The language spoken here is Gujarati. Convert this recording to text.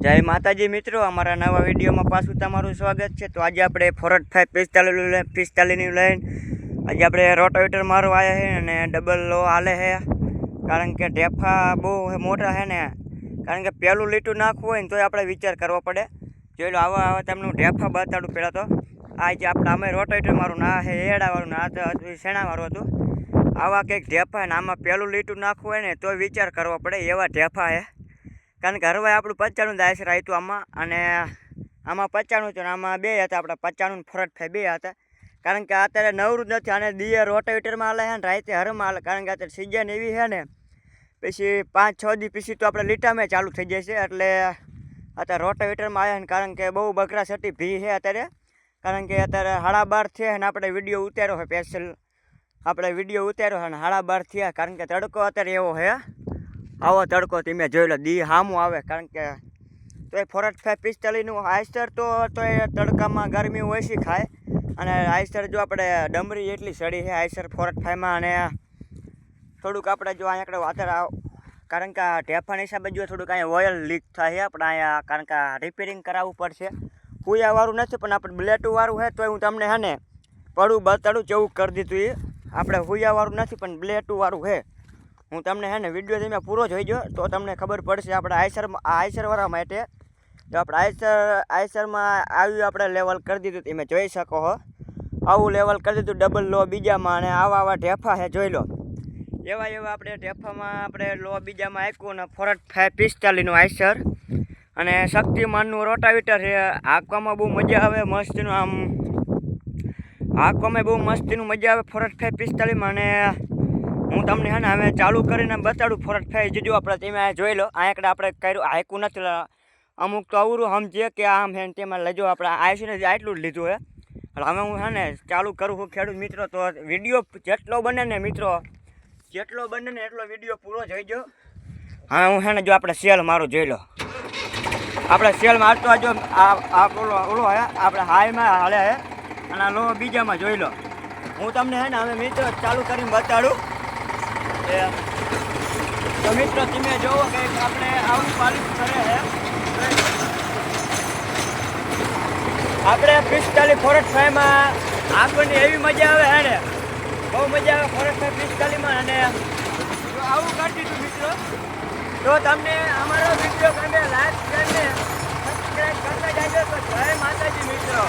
જય માતાજી મિત્રો, અમારા નવા વિડીયોમાં પાછું તમારું સ્વાગત છે। તો આજે આપણે ફોર્ડ 545 લઈને આજે આપણે રોટાવેટર મારવા આવ્યા છે અને ડબલ લો હાલે છે, કારણ કે ઢેફા બહુ મોટા છે ને, કારણ કે પહેલું લીટું નાખવું હોય ને તોય આપણે વિચાર કરવો પડે। જોઈ લો, આવા તમને ઢેફા બતાડું પહેલાં તો। આ જે આપણે અમે રોટાવેટર મારું ના છે એડાવાળું ના તો શેણાવાળું હતું। આવા કંઈક ઢેફા ને આમાં પહેલું લીટું નાખવું હોય ને તોય વિચાર કરવો પડે, એવા ઢેફા છે। કારણ કે હરવાય આપણું 95 દાયસ રાખ્યું આમાં, અને આમાં 95 હતું, આમાં બે હતા, આપણે 95 ફોર્ડ 5 બે હતા। કારણ કે અત્યારે નવરું જ નથી, અને દીએ રોટાવેટરમાં હાલે છે ને રાતે હરમાં હાલે, કારણ કે અત્યારે સિઝન એવી છે ને, પછી 5-6 દી પછી તો આપણે લીટામાં ચાલુ થઈ જાય છે। એટલે અત્યારે રોટાવેટરમાં આવ્યા ને, કારણ કે બહુ બકરા સટી ભી છે અત્યારે, કારણ કે અત્યારે 12:30 થયા અને આપણે વિડીયો ઉતાર્યો છે સ્પેશિયલ, આપણે વિડીયો ઉતાર્યો છે અને 12:30 થયા, કારણ કે તડકો અત્યારે એવો છે। આવો તડકો તમે જોઈ લો, દી સામું આવે, કારણ કે તો એ ફોર્ડ 545નું આઈસ્ટર તો એ તડકામાં ગરમી ઓછી ખાય, અને આઈસ્ટર જો આપણે ડમરી એટલી સડી છે આઈસ્ટર ફોર્ડ 5માં, અને થોડુંક આપણે જો અહીંયા અત્યારે કારણ કે આ ઢેફાના હિસાબે જો થોડુંક અહીંયા ઓઇલ લીક થાય છે આપણે અહીંયા, કારણ કે રિપેરિંગ કરાવવું પડશે। હુયાવાળું નથી પણ આપણે બ્લેટુવાળું છે, તો હું તમને હે ને પડું બતાડું જેવું કરી દીધું એ, આપણે હુયાવાળું નથી પણ બ્લેટુવાળું છે। હું તમને હે ને વિડીયો તમે પૂરો જોઈજો તો તમને ખબર પડશે આપણે આઈસરવાળા માટે। તો આપણે આઈસરમાં આવ્યું આપણે લેવલ કરી દીધું, તમે જોઈ શકો છો, આવું લેવલ કરી દીધું ડબલ લો બીજામાં, અને આવા ઢેફા છે જોઈ લો, એવા આપણે ઢેફામાં આપણે લો બીજામાં આપ્યું, અને ફોર્ડ 545નું આઈસર અને શક્તિમાનનું રોટાવેટર છે। હાંકવામાં બહુ મજા આવે, મસ્તીનું આમ હાંકવામાં બહુ મસ્તીનું મજા આવે ફોર્ડ 545માં। અને હું તમને હે ને હવે ચાલુ કરીને બતાડું ફોર્ડ 5 જીજો, આપણે તમે જોઈ લો, અહીંયા આપણે કર્યું હાંકવું નથી, અમુક તો અવરું સમજીએ કે આમ હે ને તેમાં લેજો, આપણે આઈસીને આટલું જ લીધું છે। એટલે હવે હું હે ને ચાલુ કરું છું ખેડૂત મિત્રો, તો વિડીયો જેટલો બને ને મિત્રો, જેટલો બને ને એટલો વિડીયો પૂરો જોઈજો। હવે હું હે ને જો આપણે સેલ મારું જોઈ લો, આપણે સેલ મારતો જો આ ઓલો હે આપણે હાઈમાં હાલે હે, અને આ લો બીજામાં જોઈ લો। હું તમને હે ને હવે મિત્રો ચાલુ કરીને બતાડું, તો મિત્રો તમે જોવો કે આપણે આવું પાલિશ કરે છે આપણે 45 ફોર્ડ 5માં આપણને એવી મજા આવે હે ને, બહુ મજા આવે ફોર્ડ 545માં। અને જો આવું કરી દીધું મિત્રો, તો તમને અમારો વિડીયો ગમે લાઈક કરીને સબસ્ક્રાઈબ કરતા જાજો। તો જય માતાજી મિત્રો।